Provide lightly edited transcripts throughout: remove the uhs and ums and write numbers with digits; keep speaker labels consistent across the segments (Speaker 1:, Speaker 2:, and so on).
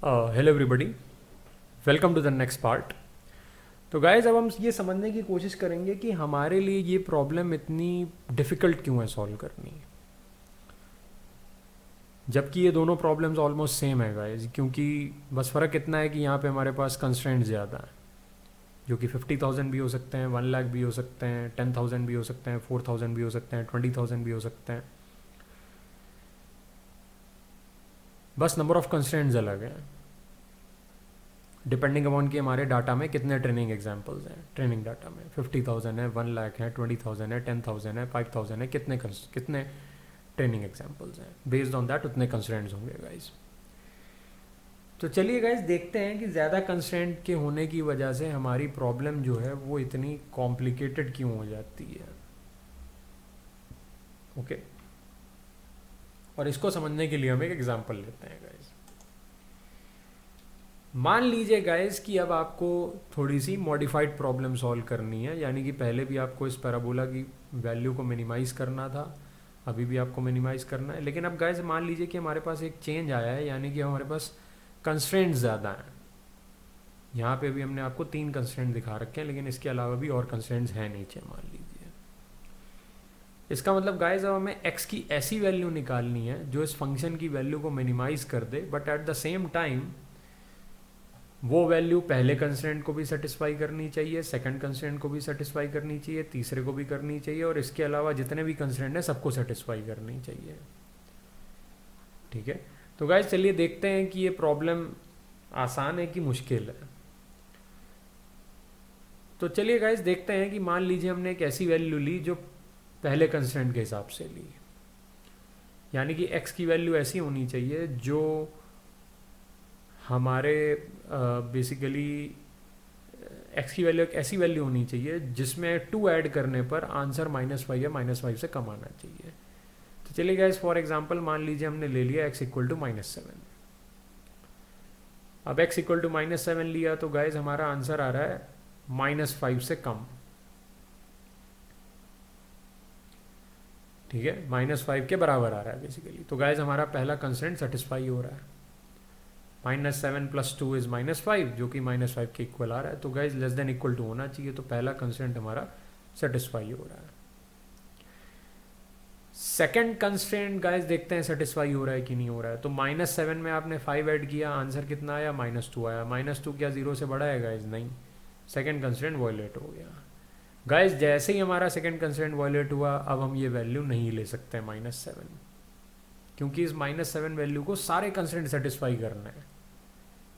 Speaker 1: Hello everybody, welcome to the next part. तो guys अब हम ये समझने की कोशिश करेंगे कि हमारे लिए ये प्रॉब्लम इतनी डिफ़िकल्ट क्यों है सॉल्व करनी, जबकि ये दोनों प्रॉब्लम्स ऑलमोस्ट सेम है गाइज। क्योंकि बस फ़र्क इतना है कि यहाँ पे हमारे पास कंस्ट्रेंट ज़्यादा हैं, जो कि 50,000 भी हो सकते हैं, 1 लाख भी हो सकते हैं, 10,000 भी हो सकते हैं, 4,000 भी हो सकते हैं, 20,000 भी हो सकते हैं। बस नंबर ऑफ कंस्ट्रेंट्स अलग हैं, डिपेंडिंग अपॉन कि हमारे डाटा में कितने ट्रेनिंग एग्जाम्पल्स हैं। ट्रेनिंग डाटा में 50,000 है, 1 लाख है, 20,000 है, 10,000 है, 5,000 है, कितने ट्रेनिंग एग्जाम्पल्स हैं, बेस्ड ऑन दैट उतने कंस्ट्रेंट्स होंगे गाइज। तो चलिए गाइज देखते हैं कि ज़्यादा कंस्ट्रेंट के होने की वजह से हमारी प्रॉब्लम जो है वो इतनी कॉम्प्लिकेटेड क्यों हो जाती है। ओके, और इसको समझने के लिए हम एक एग्जाम्पल लेते हैं गाइज। मान लीजिए गाइस कि अब आपको थोड़ी सी मॉडिफाइड प्रॉब्लम सॉल्व करनी है, यानी कि पहले भी आपको इस पैराबोला की वैल्यू को मिनिमाइज करना था, अभी भी आपको मिनिमाइज करना है। लेकिन अब गाइस मान लीजिए कि हमारे पास एक चेंज आया है, यानी कि हमारे पास कंस्ट्रेंट ज़्यादा हैं। यहाँ पे भी हमने आपको 3 कंस्ट्रेंट दिखा रखे हैं, लेकिन इसके अलावा भी और कंस्ट्रेंट्स हैं नीचे, मान लीजिए। इसका मतलब गाइस अब हमें x की ऐसी वैल्यू निकालनी है जो इस फंक्शन की वैल्यू को मिनिमाइज कर दे, but at the same time वो वैल्यू पहले कंस्ट्रेंट को भी सेटिस्फाई करनी चाहिए, सेकंड कंस्ट्रेंट को भी सेटिस्फाई करनी चाहिए, तीसरे को भी करनी चाहिए, और इसके अलावा जितने भी कंस्ट्रेंट हैं सबको सेटिस्फाई करनी चाहिए। ठीक है, तो गाइस चलिए देखते हैं कि ये प्रॉब्लम आसान है कि मुश्किल है। तो चलिए गाइस देखते हैं कि मान लीजिए हमने एक ऐसी वैल्यू ली जो पहले कंस्ट्रेंट के हिसाब से ली, यानी कि x की वैल्यू ऐसी होनी चाहिए जो हमारे बेसिकली एक्स की वैल्यू एक ऐसी वैल्यू होनी चाहिए जिसमें 2 ऐड करने पर आंसर -5 या -5 से कम आना चाहिए। तो चलिए गाइस फॉर एग्जांपल मान लीजिए हमने ले लिया x इक्वल टू -7। अब x इक्वल टू -7 लिया तो गाइस हमारा आंसर आ रहा है -5 से कम। ठीक है, -5 के बराबर आ रहा है बेसिकली। तो गाइस हमारा पहला कंस्ट्रेंट सेटिस्फाई हो रहा है। -7 + 2 इज -5, जो कि -5 के इक्वल आ रहा है। तो guys less than equal to होना चाहिए, तो पहला कंस्ट्रेंट हमारा सेटिस्फाई हो रहा है। सेकंड कंस्ट्रेंट गाइज देखते हैं सेटिस्फाई हो रहा है कि नहीं हो रहा है। तो -7 में आपने 5 ऐड किया, आंसर कितना आया? -2 आया। -2 क्या 0 से बड़ा है गाइज? नहीं, सेकंड कंस्ट्रेंट वॉयलेट हो गया। गाइज जैसे ही हमारा सेकंड कंस्ट्रेंट वॉयलेट हुआ, अब हम ये वैल्यू नहीं ले सकते -7, क्योंकि इस -7 वैल्यू को सारे कंस्ट्रेंट सेटिस्फाई करना है,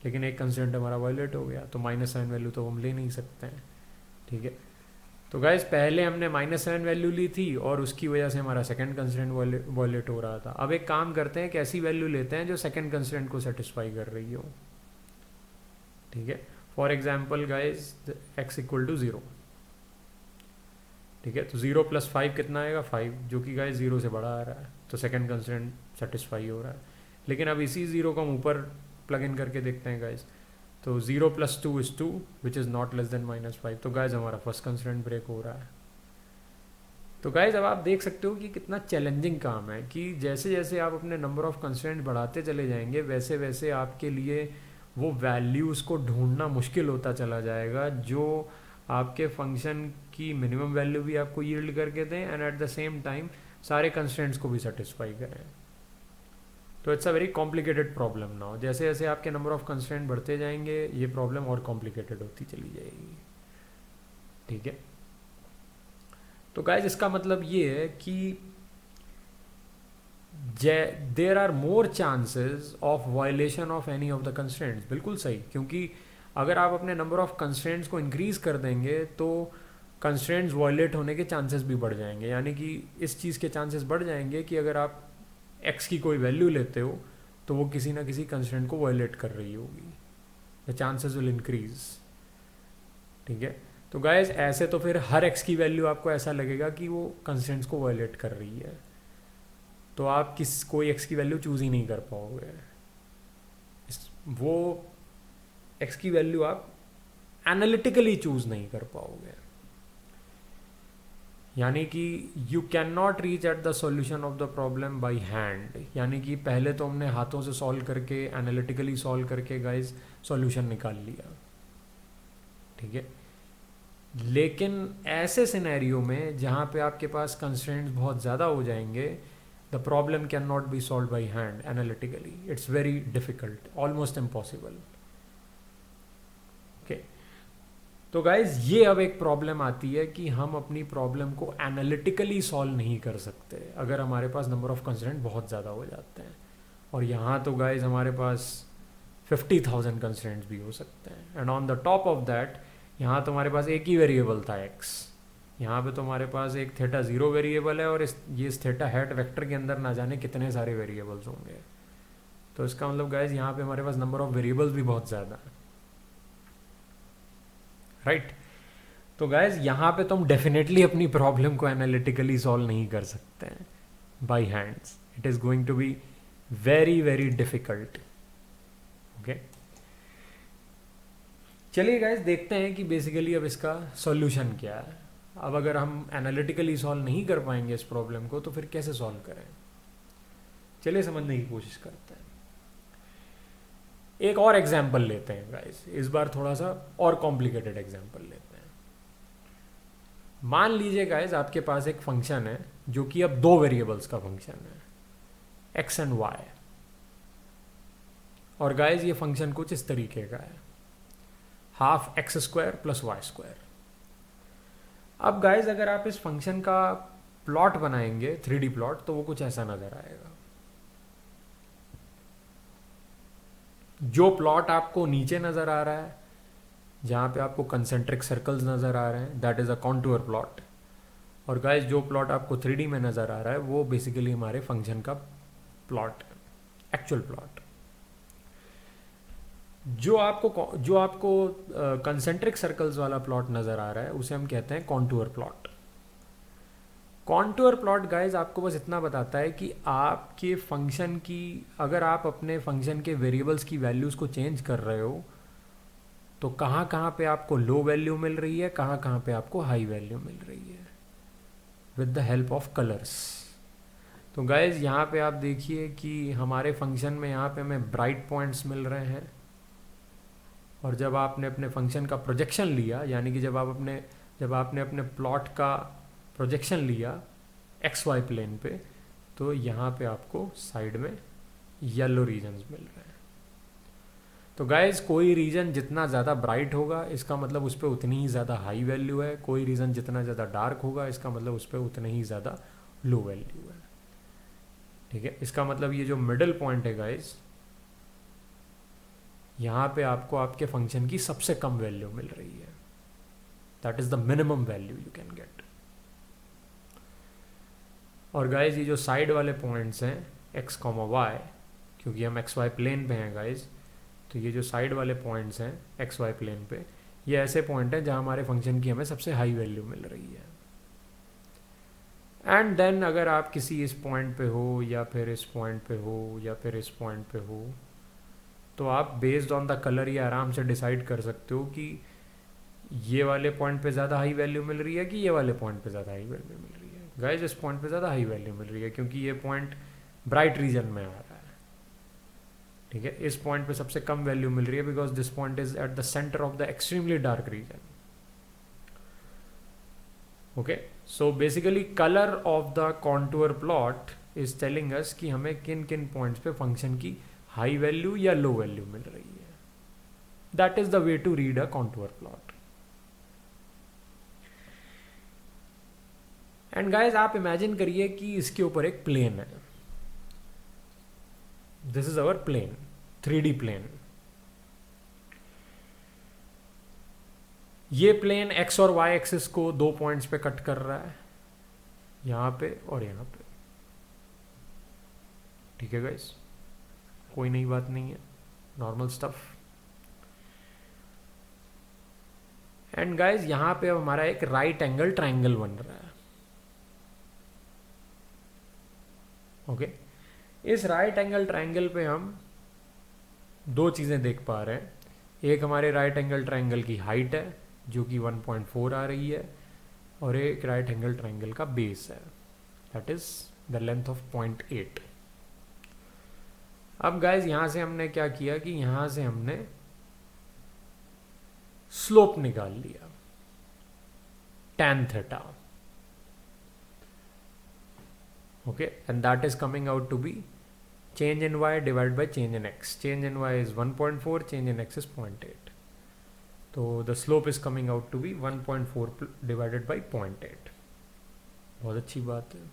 Speaker 1: लेकिन एक कंस्टेंट हमारा वायलेट हो गया, तो -7 वैल्यू तो हम ले नहीं सकते हैं। ठीक है, तो गाइज पहले हमने -7 वैल्यू ली थी और उसकी वजह से हमारा सेकंड कंस्टेंट वायलेट हो रहा था। अब एक काम करते हैं कि ऐसी वैल्यू लेते हैं जो सेकंड कंस्टेंट को सेटिस्फाई कर रही हो। ठीक है, for example guys x equal to 0। ठीक है, तो 0 + 5 कितना आएगा? 5, जो कि गाइज 0 से बड़ा आ रहा है, तो सेकंड कंस्टेंट सेटिस्फाई हो रहा है। लेकिन अब इसी 0 को हम ऊपर प्लग इन करके देखते हैं गाइज। तो 0 + 2 is 2, which is not less than -5। तो गाइज हमारा फर्स्ट कंस्ट्रेंट ब्रेक हो रहा है। तो गाइज अब आप देख सकते हो कि कितना चैलेंजिंग काम है, कि जैसे जैसे आप अपने नंबर ऑफ कंस्ट्रेंट बढ़ाते चले जाएंगे, वैसे वैसे आपके लिए वो वैल्यूज़ को ढूंढना मुश्किल होता चला जाएगा जो आपके फंक्शन की मिनिमम वैल्यू भी आपको यील्ड करके दें, and at the same time सारे कंस्ट्रेंट्स को भी सेटिस्फाई करें। तो it's a very complicated problem now. जैसे जैसे आपके नंबर ऑफ कंस्ट्रेंट बढ़ते जाएंगे, ये प्रॉब्लम और कॉम्प्लिकेटेड होती चली जाएगी। ठीक है, तो गाइज इसका मतलब ये है कि there are more chances of violation of any of the constraints. बिल्कुल सही, क्योंकि अगर आप अपने नंबर ऑफ कंस्ट्रेंट्स को इंक्रीज कर देंगे तो कंस्ट्रेंट्स वायलेट होने के चांसेस भी बढ़ जाएंगे। यानी कि इस चीज़ के चांसेस बढ़ जाएंगे कि अगर आप x की कोई वैल्यू लेते हो तो वो किसी ना किसी कंस्ट्रेंट को वायलेट कर रही होगी, द चांसेस विल इंक्रीज। ठीक है, तो गाइस ऐसे तो फिर हर x की वैल्यू आपको ऐसा लगेगा कि वो कंस्ट्रेंट्स को वायलेट कर रही है, तो आप कोई x की वैल्यू चूज ही नहीं कर पाओगे। वो x की वैल्यू आप एनालिटिकली चूज नहीं कर पाओगे। यानी कि you can not reach at the solution of the problem by hand, यानी कि पहले तो हमने हाथों से सॉल्व करके एनालिटिकली सॉल्व करके गाइस सॉल्यूशन निकाल लिया, ठीक है। लेकिन ऐसे सिनेरियो में जहाँ पे आपके पास कंस्ट्रेंट्स बहुत ज़्यादा हो जाएंगे, the problem can not be solve by hand analytically, it's very difficult, almost impossible. Okay, तो गाइज ये अब एक प्रॉब्लम आती है कि हम अपनी प्रॉब्लम को एनालिटिकली सॉल्व नहीं कर सकते अगर हमारे पास नंबर ऑफ कंस्ट्रेंट बहुत ज़्यादा हो जाते हैं। और यहाँ तो गाइज हमारे पास 50,000 कंस्ट्रेंट्स भी हो सकते हैं, and on the top of that यहाँ तो हमारे पास एक ही वेरिएबल था x, यहाँ पे तो हमारे पास एक थीटा जीरो वेरिएबल है, और इस थीटा हैट वेक्टर के अंदर ना जाने कितने सारे वेरिएबल्स होंगे। तो इसका मतलब गाइज यहाँ पे हमारे पास नंबर ऑफ वेरिएबल्स भी बहुत ज़्यादा है, राइट। तो गाइज यहाँ पे तो हम डेफिनेटली अपनी प्रॉब्लम को एनालिटिकली सॉल्व नहीं कर सकते हैं by hands, it is going to be very very difficult. Okay, चलिए गाइज देखते हैं कि बेसिकली अब इसका सॉल्यूशन क्या है। अब अगर हम एनालिटिकली सॉल्व नहीं कर पाएंगे इस प्रॉब्लम को, तो फिर कैसे सॉल्व करें, चलिए समझने की कोशिश करते हैं। एक और एग्जाम्पल लेते हैं गाइज, इस बार थोड़ा सा और कॉम्प्लिकेटेड एग्जाम्पल लेते हैं। मान लीजिए गाइज आपके पास एक फंक्शन है जो कि अब दो वेरिएबल्स का फंक्शन है, एक्स एंड वाई, और गाइज ये फंक्शन कुछ इस तरीके का है, half x square plus Y square. अब गाइज अगर आप इस फंक्शन का प्लॉट बनाएंगे 3D प्लॉट, तो वो कुछ ऐसा नजर आएगा। जो प्लॉट आपको नीचे नजर आ रहा है, जहां पे आपको कंसेंट्रिक सर्कल्स नजर आ रहे हैं, that is a contour plot. और गाइज जो प्लॉट आपको 3D में नजर आ रहा है वो बेसिकली हमारे फंक्शन का प्लॉट, एक्चुअल प्लॉट। जो आपको कंसेंट्रिक सर्कल्स वाला प्लॉट नजर आ रहा है उसे हम कहते हैं contour plot. Contour plot guys आपको बस इतना बताता है कि आपके फंक्शन की, अगर आप अपने फंक्शन के वेरिएबल्स की वैल्यूज को चेंज कर रहे हो तो कहाँ कहाँ पे आपको लो वैल्यू मिल रही है, कहाँ कहाँ पे आपको हाई वैल्यू मिल रही है, with the help of colours. तो गाइज यहाँ पे आप देखिए कि हमारे फंक्शन में यहाँ पे हमें ब्राइट पॉइंट्स मिल रहे हैं, और जब आपने अपने फंक्शन का प्रोजेक्शन लिया, यानी कि जब आपने अपने प्लॉट का प्रोजेक्शन लिया एक्स वाई प्लेन पे, तो यहाँ पे आपको साइड में येलो रीजन्स मिल रहे हैं। तो गाइज कोई रीजन जितना ज़्यादा ब्राइट होगा इसका मतलब उस पर उतनी ही ज़्यादा हाई वैल्यू है, कोई रीजन जितना ज़्यादा डार्क होगा इसका मतलब उस पर उतनी ही ज़्यादा लो वैल्यू है, ठीक है। इसका मतलब ये जो मिडल पॉइंट है गाइज, यहाँ पे आपको आपके फंक्शन की सबसे कम वैल्यू मिल रही है, that is the minimum value you can get. और गाइज ये जो साइड वाले पॉइंट्स हैं एक्स कॉमा वाई, क्योंकि हम एक्स वाई प्लेन पे हैं गाइज, तो ये जो साइड वाले पॉइंट्स हैं एक्स वाई प्लेन पे, ये ऐसे पॉइंट हैं जहाँ हमारे फंक्शन की हमें सबसे हाई वैल्यू मिल रही है। एंड देन अगर आप किसी इस पॉइंट पे हो, या फिर इस पॉइंट पे हो, या फिर इस पॉइंट पे हो, तो आप बेस्ड ऑन द कलर ये आराम से डिसाइड कर सकते हो कि ये वाले पॉइंट पे ज़्यादा हाई वैल्यू मिल रही है कि ये वाले पॉइंट पे ज़्यादा हाई वैल्यू मिल रही है। गाइस इस पॉइंट पे ज़्यादा हाई वैल्यू मिल रही है क्योंकि ये पॉइंट ब्राइट रीजन में आ रहा है, ठीक है। इस पॉइंट पे सबसे कम वैल्यू मिल रही है because this point is at the centre of the extremely dark region. Okay, so basically colour of the contour plot is telling us कि हमें किन किन पॉइंट्स पे फंक्शन की हाई वैल्यू या लो वैल्यू मिल रही है। That is the way to read a contour plot. And guys आप इमेजिन करिए कि इसके ऊपर एक प्लेन है, this is our plane, 3D plane. ये प्लेन एक्स और वाई एक्सिस को दो पॉइंट्स पे कट कर रहा है, यहां पे और यहां पे, ठीक है गाइस, कोई नई बात नहीं है, नॉर्मल स्टफ। एंड गाइस यहां पे अब हमारा एक राइट एंगल ट्रायंगल बन रहा है। ओके, इस राइट एंगल ट्रायंगल पे हम दो चीजें देख पा रहे हैं। एक हमारे राइट एंगल ट्रायंगल की हाइट है जो कि 1.4 आ रही है, और एक राइट एंगल ट्राइंगल का बेस है, that is the length of 0.8। अब गाइज यहां से हमने क्या किया कि यहां से हमने स्लोप निकाल लिया tan theta, okay, and that is coming out to be change in y divided by change in x. Change in y is 1.4, change in x is 0.8. So the slope is coming out to be 1.4 divided by 0.8. बहुत अच्छी बात है.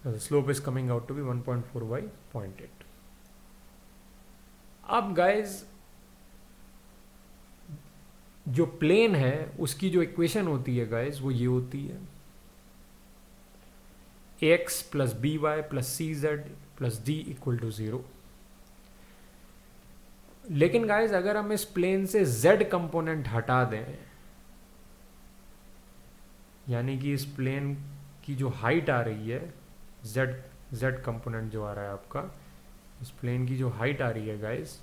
Speaker 1: The slope is coming out to be 1.4 by 0.8. अब guys जो plane है उसकी जो equation होती है गाइज वो ये होती है ax plus b y plus c z plus d equal to 0। लेकिन गाइज अगर हम इस प्लेन से z कंपोनेंट हटा दें, यानी कि इस प्लेन की जो हाइट आ रही है z कंपोनेंट जो आ रहा है आपका, इस प्लेन की जो हाइट आ रही है गाइज,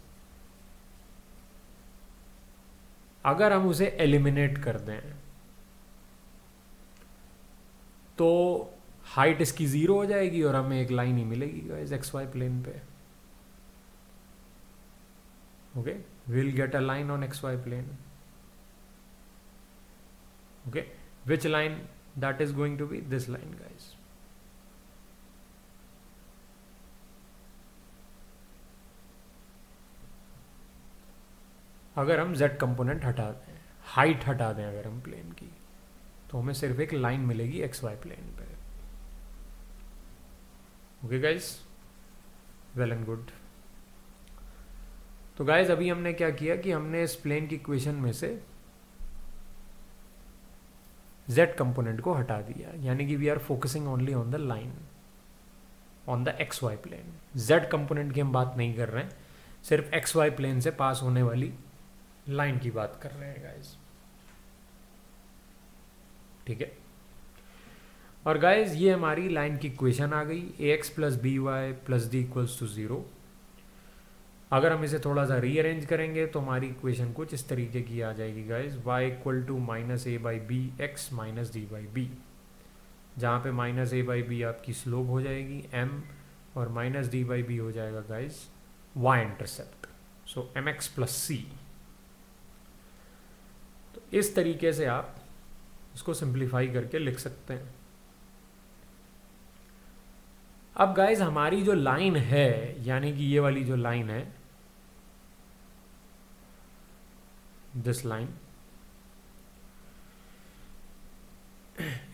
Speaker 1: अगर हम उसे एलिमिनेट कर दें तो हाइट इसकी 0 हो जाएगी और हमें एक लाइन ही मिलेगी गाइस एक्स वाई प्लेन पे। Okay, will get a line on x y plane. Okay, which line? That is going to be this line guys. अगर हम z कंपोनेंट हटा दें, हाइट हटा दें अगर हम प्लेन की, तो हमें सिर्फ एक लाइन मिलेगी एक्स वाई प्लेन पे। Okay guys, well and good. तो गाइज अभी हमने क्या किया कि हमने इस प्लेन की इक्वेशन में से z कंपोनेंट को हटा दिया, यानी कि we are focusing only on the line on the x y plane. z component की हम बात नहीं कर रहे हैं, सिर्फ एक्स वाई प्लेन से पास होने वाली लाइन की बात कर रहे हैं गाइज। ठीक है, और गाइज ये हमारी लाइन की इक्वेशन आ गई, a x plus b y plus d equals to 0। अगर हम इसे थोड़ा सा रीअरेंज करेंगे तो हमारी इक्वेशन कुछ इस तरीके की आ जाएगी guys, y equal to minus a by b x minus d by b, जहाँ पे माइनस ए बाई बी आपकी स्लोप हो जाएगी m और माइनस डी बाई बी हो जाएगा गाइज y इंटरसेप्ट, सो एम एक्स प्लस सी। तो इस तरीके से आप इसको सिंप्लीफाई करके लिख सकते हैं। अब गाइज हमारी जो लाइन है, यानी कि ये वाली जो लाइन है, दिस लाइन,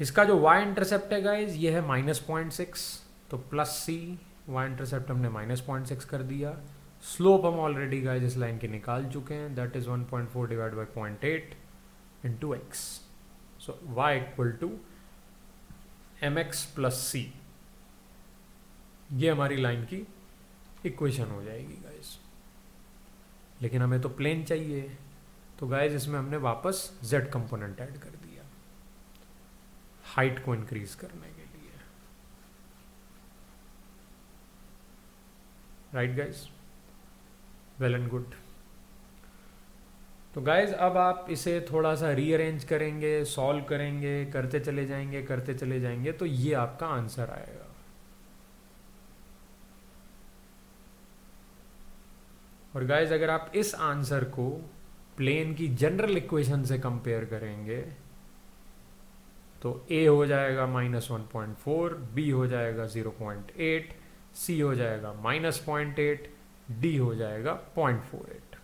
Speaker 1: इसका जो y इंटरसेप्ट है गाइज ये है -0.6, तो प्लस सी, y इंटरसेप्ट हमने -0.6 कर दिया। स्लोप हम ऑलरेडी गाइज इस लाइन के निकाल चुके हैं, that is 1.4 divide by 0.8 into x, so y equal to m x plus c. ये हमारी लाइन की इक्वेशन हो जाएगी गाइज। लेकिन हमें तो प्लेन चाहिए, तो गाइज इसमें हमने वापस z कंपोनेंट ऐड कर दिया हाइट को इंक्रीज करने के लिए। Right guys, well and good. तो गाइज अब आप इसे थोड़ा सा रीअरेंज करेंगे, सॉल्व करेंगे, करते चले जाएंगे, तो ये आपका आंसर आएगा। और गाइज अगर आप इस आंसर को प्लेन की जनरल इक्वेशन से कंपेयर करेंगे तो a हो जाएगा -1.4, b हो जाएगा 0.8, c हो जाएगा -0.8, d हो जाएगा 0.48।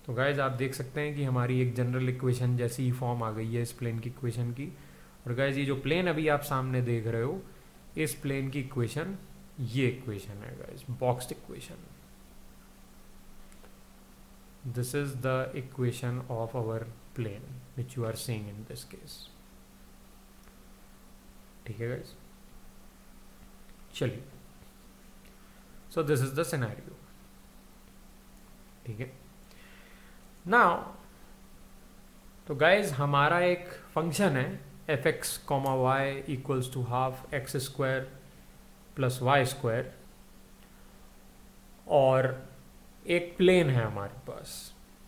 Speaker 1: तो गाइज आप देख सकते हैं कि हमारी एक जनरल इक्वेशन जैसी फॉर्म आ गई है इस प्लेन की इक्वेशन की। और गाइज ये जो प्लेन अभी आप सामने देख रहे हो, इस प्लेन की इक्वेशन ये इक्वेशन है guys, boxed equation. This is the equation of our plane which you are seeing in this case. ठीक है guys, चलिए, so this is the scenario। ठीक है, now तो guys हमारा एक फंक्शन है fx, y equals to half x square plus y square, और एक प्लेन है हमारे पास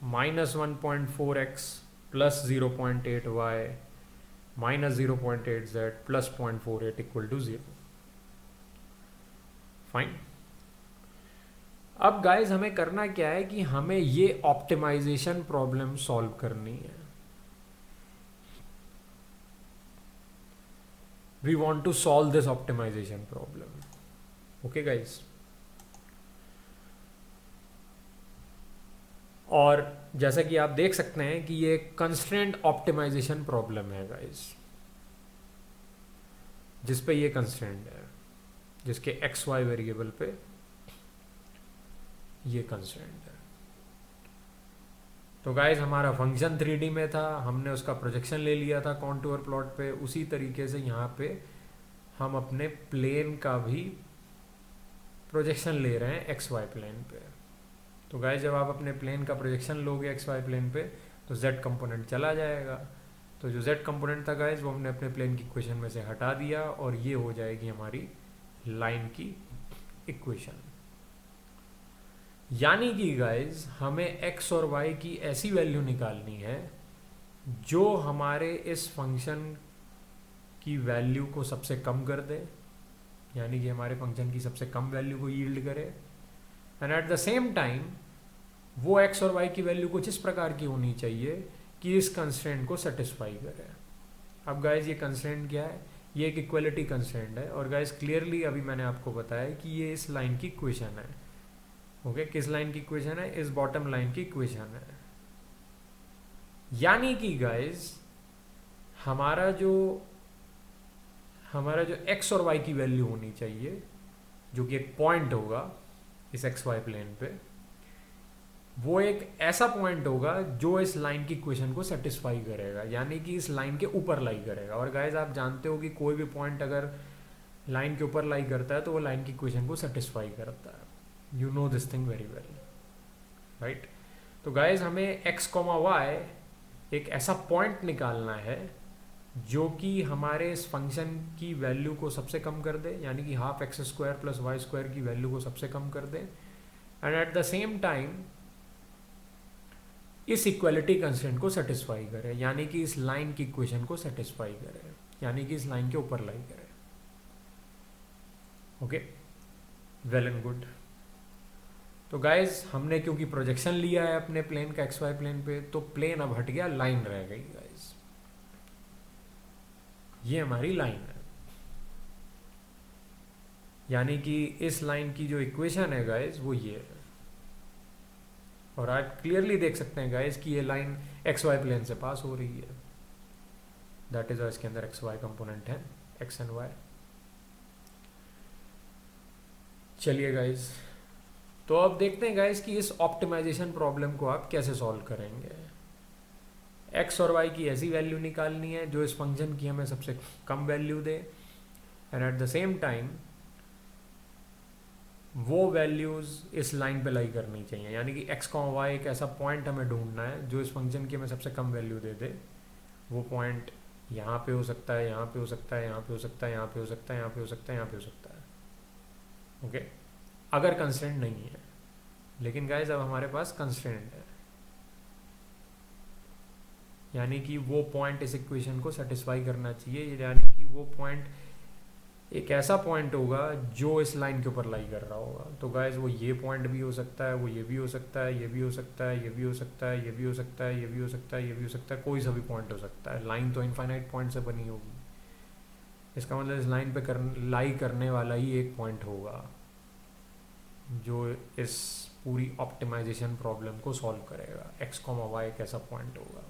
Speaker 1: -1.4x plus 0.8y minus 0.8z plus 0.48 equal to 0। Fine. अब गाइज हमें करना क्या है कि हमें ये ऑप्टिमाइजेशन प्रॉब्लम सॉल्व करनी है। We want to solve this optimization problem. Okay guys, और जैसा कि आप देख सकते हैं कि ये कंस्ट्रेंट ऑप्टिमाइजेशन प्रॉब्लम है गाइज, जिस पे ये कंस्ट्रेंट है, जिसके एक्स वाई वेरिएबल पे ये कंस्ट्रेंट है। तो गाइज हमारा फंक्शन 3D में था, हमने उसका प्रोजेक्शन ले लिया था कॉन्टूर प्लॉट पे। उसी तरीके से यहाँ पे हम अपने प्लेन का भी प्रोजेक्शन ले रहे हैं एक्स वाई प्लेन पे। तो गाइज जब आप अपने प्लेन का प्रोजेक्शन लोगे एक्स वाई प्लेन पे तो z कंपोनेंट चला जाएगा। तो जो z कंपोनेंट था गाइज वो हमने अपने प्लेन की इक्वेशन में से हटा दिया और ये हो जाएगी हमारी लाइन की इक्वेशन। यानी कि गाइज हमें x और y की ऐसी वैल्यू निकालनी है जो हमारे इस फंक्शन की वैल्यू को सबसे कम कर दे, यानी कि हमारे फंक्शन की सबसे कम वैल्यू को यील्ड करे, and at the same time वो x और y की वैल्यू कुछ इस प्रकार की होनी चाहिए कि इस कंस्ट्रेंट को सेटिस्फाई करे। अब गाइज ये कंस्ट्रेंट क्या है? ये एक इक्वलिटी कंस्ट्रेंट है, और गाइज क्लियरली अभी मैंने आपको बताया कि ये इस लाइन की इक्वेशन है। ओके, किस लाइन की इक्वेशन है? इस बॉटम लाइन की इक्वेशन है। यानी कि गाइज हमारा जो x और y की वैल्यू होनी चाहिए, जो कि एक पॉइंट होगा इस एक्स वाई प्लेन पे, वो एक ऐसा पॉइंट होगा जो इस लाइन की इक्वेशन को सेटिस्फाई करेगा, यानी कि इस लाइन के ऊपर लाई करेगा। और गाइज आप जानते हो कि कोई भी पॉइंट अगर लाइन के ऊपर लाई करता है तो वो लाइन की इक्वेशन को सेटिस्फाई करता है। You know this thing very well, right? तो गाइज हमें x, y एक ऐसा पॉइंट निकालना है जो कि हमारे इस फंक्शन की वैल्यू को सबसे कम कर दे, यानी कि half x square plus Y square की वैल्यू को सबसे कम कर दे, and at the same time इस इक्वलिटी कंस्ट्रेंट को सेटिस्फाई करे, यानी कि इस लाइन की इक्वेशन को सेटिस्फाई करे, यानी कि इस लाइन के ऊपर लाई करे। Okay, well and good. तो गाइज हमने क्योंकि प्रोजेक्शन लिया है अपने प्लेन का एक्स वाई प्लेन पे, तो प्लेन अब हट गया, लाइन रह गई गाइज। ये हमारी लाइन है, यानी कि इस लाइन की जो इक्वेशन है गाइज वो ये है। और आप क्लियरली देख सकते हैं गाइज कि ये लाइन एक्स वाई प्लेन से पास हो रही है। दैट इज इसके अंदर एक्स वाई कंपोनेंट है, एक्स एंड वाई। चलिए गाइज, तो अब देखते हैं गाइज कि इस ऑप्टिमाइजेशन प्रॉब्लम को आप कैसे सॉल्व करेंगे। एक्स और वाई की ऐसी वैल्यू निकालनी है जो इस फंक्शन की हमें सबसे कम वैल्यू दे, and at the same time वो वैल्यूज इस लाइन पे लाई करनी चाहिए, यानी कि एक्स वाई एक ऐसा पॉइंट हमें ढूंढना है जो इस फंक्शन की हमें सबसे कम वैल्यू दे दे। वो पॉइंट यहाँ पे हो सकता है, यहाँ पे हो सकता है, यहाँ पे हो सकता है, यहाँ पे हो सकता है, यहाँ पे हो सकता है, यहाँ पे हो सकता है। ओके, अगर कंस्ट्रेंट नहीं है। लेकिन गाइज अब हमारे पास कंस्ट्रेंट है, यानी कि वो पॉइंट इस इक्वेशन को सेटिस्फाई करना चाहिए, यानी कि वो पॉइंट एक ऐसा पॉइंट होगा जो इस लाइन के ऊपर लाई कर रहा होगा। तो गाइज वो ये पॉइंट भी हो सकता है, वो ये भी हो सकता है, ये भी हो सकता है, ये भी हो सकता है, ये भी हो सकता है, ये भी हो सकता है, ये भी हो सकता है, कोई सा भी पॉइंट हो सकता है। लाइन तो इनफाइनाइट पॉइंट से बनी होगी, इसका मतलब इस लाइन पे लाई करने वाला ही एक पॉइंट होगा जो इस पूरी ऑप्टिमाइजेशन प्रॉब्लम को सॉल्व करेगा। एक्स, वाई एक ऐसा पॉइंट होगा,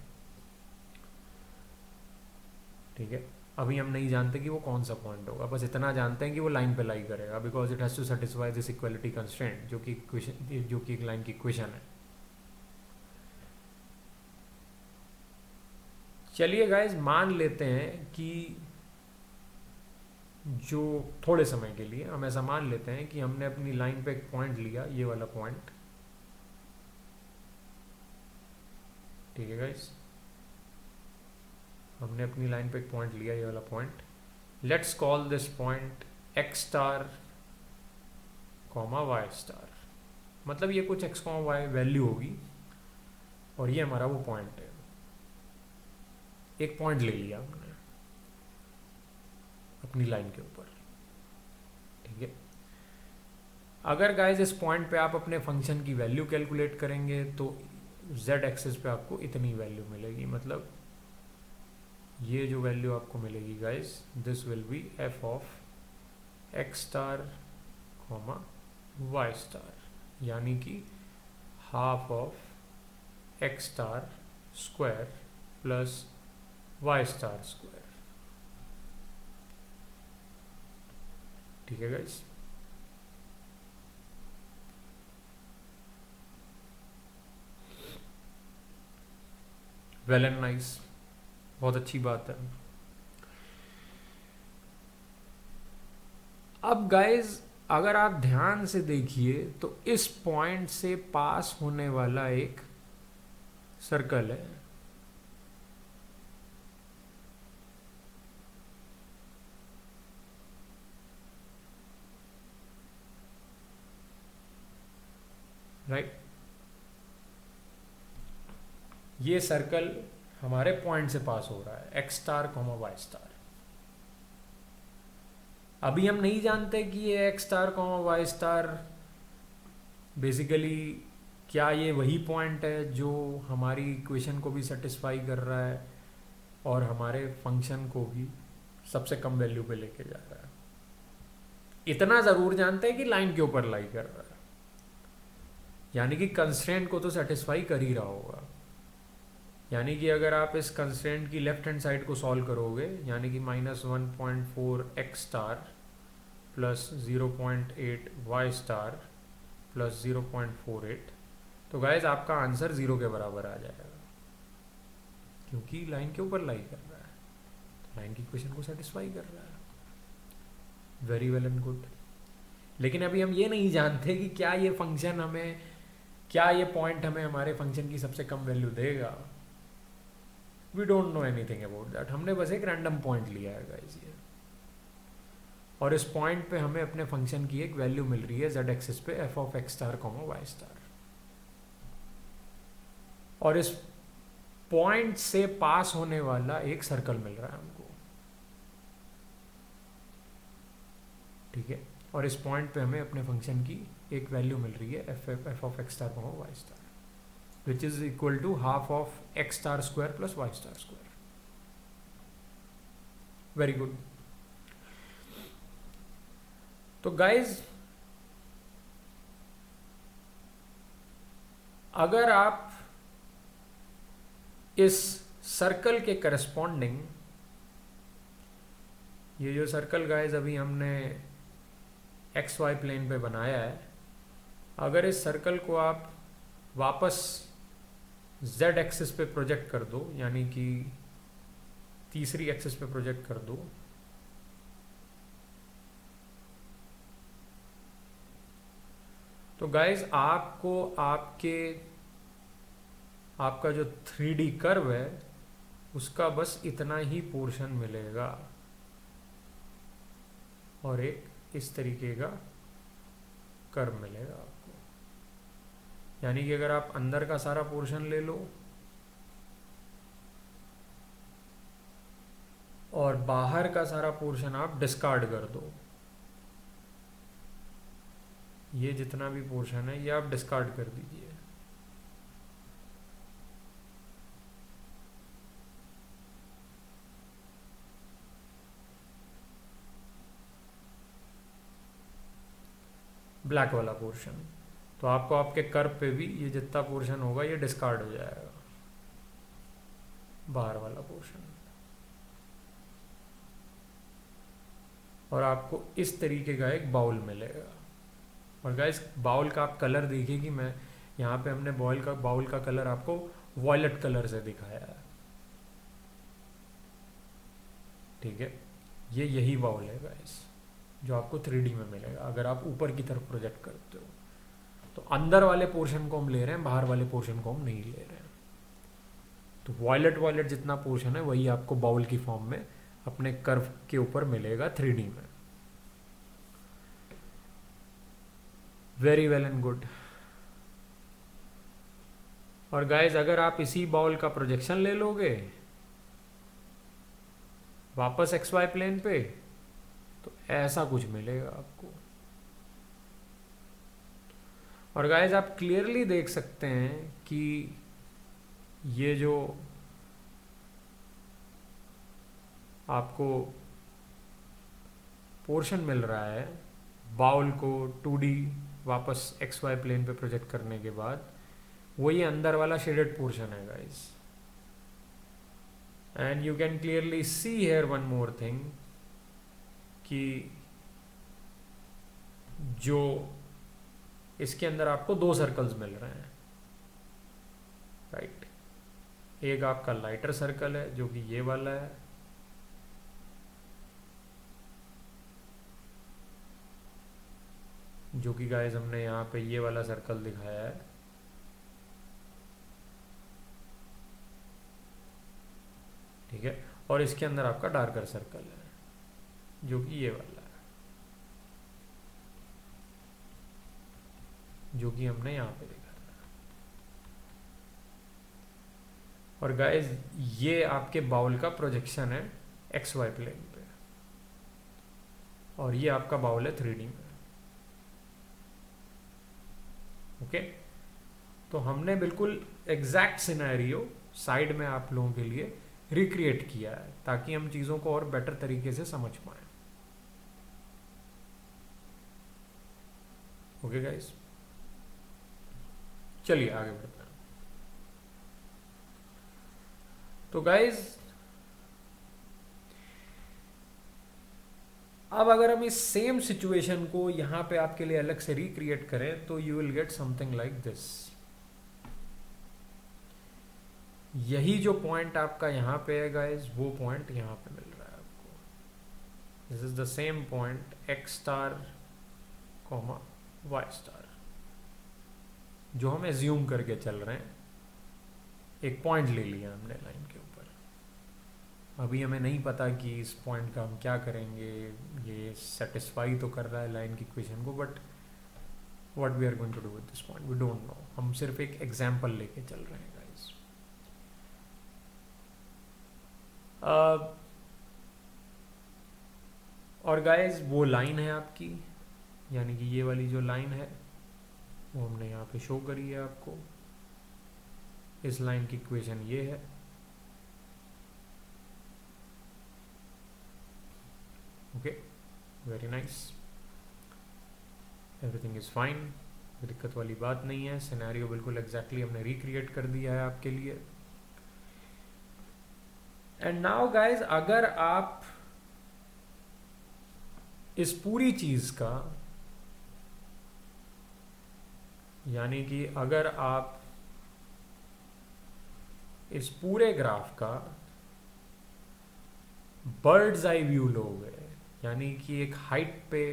Speaker 1: ठीक है। अभी हम नहीं जानते कि वो कौन सा पॉइंट होगा, बस इतना जानते हैं कि वो लाइन पे लाई करेगा, because it has to satisfy this equality constraint जो कि एक लाइन की इक्वेशन है। चलिए गाइज मान लेते हैं कि जो थोड़े समय के लिए हम ऐसा मान लेते हैं कि हमने अपनी लाइन पे एक पॉइंट लिया, ये वाला पॉइंट, ठीक है गाइज, हमने अपनी लाइन पे एक पॉइंट लिया, ये वाला point. Let's call this point x star comma y star, मतलब ये कुछ एक्स कॉमा वाई वैल्यू होगी और ये हमारा वो पॉइंट है। एक पॉइंट ले लिया हमने अपनी लाइन के ऊपर, ठीक है। अगर गाइज इस पॉइंट पे आप अपने फंक्शन की वैल्यू कैलकुलेट करेंगे तो z एक्सिस पे आपको इतनी वैल्यू मिलेगी, मतलब ये जो वैल्यू आपको मिलेगी guys, this will be f of x star comma y star, यानी कि half of x star square plus y star square, ठीक है गाइज। वेल एंड नाइस, बहुत अच्छी बात है। अब गाइज अगर आप ध्यान से देखिए तो इस पॉइंट से पास होने वाला एक सर्कल है, राइट। ये सर्कल हमारे पॉइंट से पास हो रहा है x star comma y star. अभी हम नहीं जानते कि ये x star comma y star basically क्या ये वही पॉइंट है जो हमारी इक्वेशन को भी सेटिस्फाई कर रहा है और हमारे फंक्शन को भी सबसे कम वैल्यू पे लेके जा रहा है। इतना ज़रूर जानते हैं कि लाइन के ऊपर लाई कर रहा है, यानी कि कंस्ट्रेंट को तो सेटिस्फाई कर ही रहा होगा। यानी कि अगर आप इस कंस्ट्रेंट की लेफ्ट हैंड साइड को सॉल्व करोगे, यानी कि -1.4 x star plus 0.8 y star plus 0.48, तो गाइज आपका आंसर 0 के बराबर आ जाएगा, क्योंकि लाइन के ऊपर लाई कर रहा है, तो लाइन की इक्वेशन को सेटिस्फाई कर रहा है। Very well and good. लेकिन अभी हम ये नहीं जानते कि क्या ये फंक्शन हमें, क्या ये पॉइंट हमें हमारे फंक्शन की सबसे कम वैल्यू देगा। We don't know anything about that. हमने बस एक रैंडम पॉइंट लिया है गाइस ये, और इस पॉइंट पे हमें अपने फंक्शन की एक वैल्यू मिल रही है z एक्सिस पे f of x star comma y star, और इस पॉइंट से पास होने वाला एक सर्कल मिल रहा है हमको, ठीक है। और इस पॉइंट पे हमें अपने फंक्शन की एक वैल्यू मिल रही है f of x star comma y star, which is equal to half of x star square plus y star square. Very good. तो गाइज अगर आप इस सर्कल के करस्पॉन्डिंग, ये जो सर्कल गाइज अभी हमने एक्स वाई प्लेन पे बनाया है, अगर इस सर्कल को आप वापस z एक्सिस पे प्रोजेक्ट कर दो, यानी कि तीसरी एक्सिस पे प्रोजेक्ट कर दो, तो गाइज आपको आपका जो 3D कर्व है उसका बस इतना ही पोर्शन मिलेगा, और एक इस तरीके का कर्व मिलेगा आपको। यानी कि अगर आप अंदर का सारा पोर्शन ले लो और बाहर का सारा पोर्शन आप डिस्कार्ड कर दो, ये जितना भी पोर्शन है ये आप डिस्कार्ड कर दीजिए, ब्लैक वाला पोर्शन, तो आपको आपके कर्व पे भी ये जितना पोर्शन होगा ये डिस्कार्ड हो जाएगा, बाहर वाला पोर्शन। और आपको इस तरीके का एक बाउल मिलेगा। और गाइस बाउल का आप कलर देखिए कि मैं यहाँ पे हमने बाउल का कलर आपको वॉयलेट कलर से दिखाया है, ठीक है। ये यही बाउल है गाइस जो आपको 3D में मिलेगा अगर आप ऊपर की तरफ प्रोजेक्ट करते हो। तो अंदर वाले पोर्शन को हम ले रहे हैं, बाहर वाले पोर्शन को हम नहीं ले रहे हैं। तो वॉयलेट जितना पोर्शन है वही आपको बाउल की फॉर्म में अपने कर्व के ऊपर मिलेगा 3D में। Very well and good. और गाइज अगर आप इसी बाउल का प्रोजेक्शन ले लोगे वापस एक्स वाई प्लेन पे, तो ऐसा कुछ मिलेगा आपको। और गाइस आप क्लियरली देख सकते हैं कि ये जो आपको पोर्शन मिल रहा है बाउल को 2D वापस एक्स वाई प्लेन पे प्रोजेक्ट करने के बाद, वो ये अंदर वाला शेडेड पोर्शन है guys. And you can clearly see here one more thing कि जो इसके अंदर आपको 2 सर्कल्स मिल रहे हैं, राइट। एक आपका लाइटर सर्कल है जो कि ये वाला है, जो कि गाइस हमने यहाँ पे ये वाला सर्कल दिखाया है, ठीक है। और इसके अंदर आपका डार्कर सर्कल है जो कि ये वाला है, जो कि हमने यहाँ पे दिखाया। और गाइस ये आपके बाउल का प्रोजेक्शन है एक्स वाई प्लेन पे, और ये आपका बाउल है 3D में, ओके। तो हमने बिल्कुल एग्जैक्ट सिनेरियो साइड में आप लोगों के लिए रिक्रिएट किया है ताकि हम चीज़ों को और बेटर तरीके से समझ पाए, ओके गाइस। चलिए आगे बढ़ते हैं। तो गाइस अब अगर हम इस सेम सिचुएशन को यहां पे आपके लिए अलग से रिक्रिएट करें तो you will get something like this. यही जो पॉइंट आपका यहां पे है गाइस, वो पॉइंट यहां पे मिल रहा है आपको। This is the same point x star comma y star, जो हम एज्यूम करके चल रहे हैं। एक पॉइंट ले लिया हमने लाइन के ऊपर। अभी हमें नहीं पता कि इस पॉइंट का हम क्या करेंगे, ये सेटिस्फाई तो कर रहा है लाइन की इक्वेशन को, but what we are going to do with this point we don't know. हम सिर्फ एक एग्जांपल लेके चल रहे हैं गाइस। और गाइस वो लाइन है आपकी, यानी कि ये वाली जो लाइन है वो हमने यहाँ पे शो करी है आपको। इस लाइन की इक्वेशन ये है, okay, very nice, everything is fine, दिक्कत वाली बात नहीं है। सिनेरियो बिल्कुल एग्जैक्टली हमने रिक्रिएट कर दिया है आपके लिए। एंड नाउ गाइज अगर आप इस पूरी चीज का, यानी कि अगर आप इस पूरे ग्राफ का बर्ड्स आई व्यू लोगे, यानी कि एक हाइट पे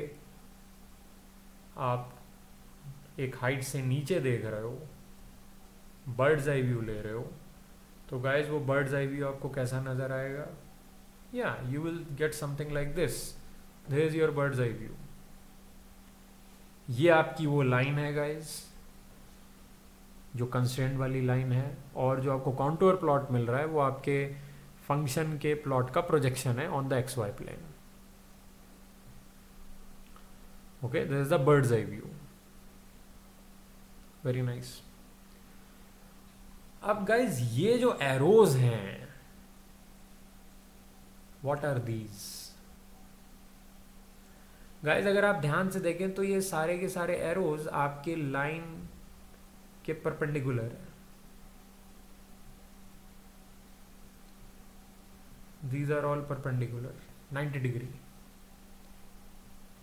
Speaker 1: आप एक हाइट से नीचे देख रहे हो, बर्ड्स आई व्यू ले रहे हो, तो गाइज वो बर्ड्स आई व्यू आपको कैसा नजर आएगा? या you will get something like this. This is your birds eye view. ये आपकी वो लाइन है गाइज जो कंस्ट्रेंट वाली लाइन है, और जो आपको कॉन्टूर प्लॉट मिल रहा है वो आपके फंक्शन के प्लॉट का प्रोजेक्शन है on the x y plane. Okay, this is the bird's eye view. Very nice. अब गाइज ये जो एरोज हैं, व्हाट आर दीज? गाइज अगर आप ध्यान से देखें तो ये सारे के सारे एरोज आपके लाइन के परपेंडिकुलर है। These are all perpendicular 90 degree.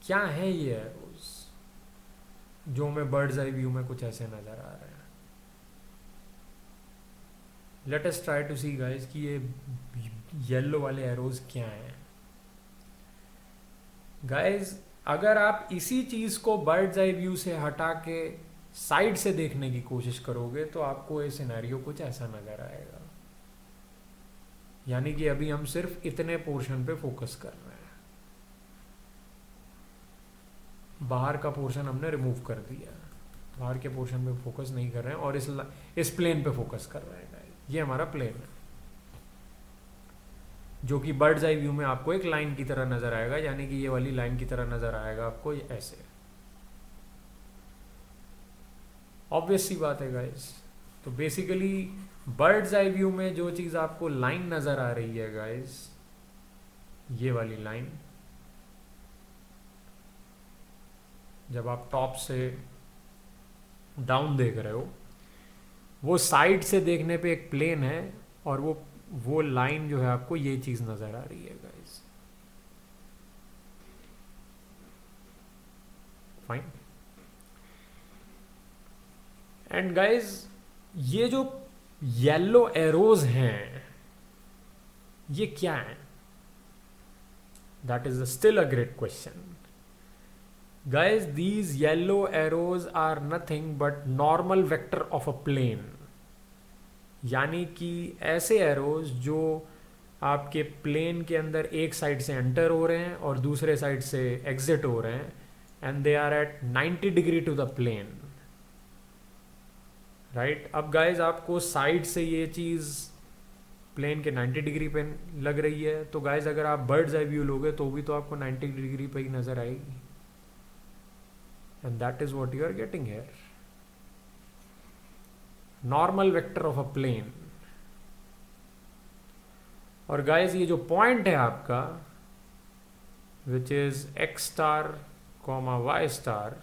Speaker 1: क्या है ये एरोज जो हमें बर्ड्स आई व्यू में कुछ ऐसे नजर आ रहे हैं? Let us try to see guys कि ये येलो वाले एरोज क्या हैं। गाइस अगर आप इसी चीज को बर्ड्स आई व्यू से हटा के साइड से देखने की कोशिश करोगे तो आपको ये सिनेरियो कुछ ऐसा नजर आएगा। यानी कि अभी हम सिर्फ इतने पोर्शन पे फोकस कर रहे हैं, बाहर का पोर्शन हमने रिमूव कर दिया, बाहर के पोर्शन पे फोकस नहीं कर रहे हैं और इस प्लेन पे फोकस कर रहे हैं। ये हमारा प्लेन है। जो कि बर्ड्स आई व्यू में आपको एक लाइन की तरह नज़र आएगा, यानी कि ये वाली लाइन की तरह नज़र आएगा आपको ये ऐसे। ऑब्वियस सी बात है गाइस। तो बेसिकली बर्ड्स आई व्यू में जो चीज़ आपको लाइन नज़र आ रही है गाइस, ये वाली लाइन, जब आप टॉप से डाउन देख रहे हो, वो साइड से देखने पे एक प्लेन है, और वो लाइन जो है आपको ये चीज़ नज़र आ रही है गाइस। फाइन। एंड गाइस, ये जो येलो एरोज हैं ये क्या है? That is still a great question. Guys, these yellow arrows are nothing but normal vector of a plane. यानी कि ऐसे एरोज जो आपके प्लेन के अंदर एक साइड से एंटर हो रहे हैं और दूसरे साइड से एग्जिट हो रहे हैं, and they are at 90 degree to the plane, right. अब गाइज आपको साइड से ये चीज़ प्लेन के 90 डिग्री पे लग रही है, तो गाइज अगर आप बर्ड्स आई व्यू लोगे तो भी तो आपको 90 डिग्री पे ही नज़र आएगी, and that is what you are getting here, normal vector of a plane। और गाइस ये जो पॉइंट है आपका which is x star comma y star,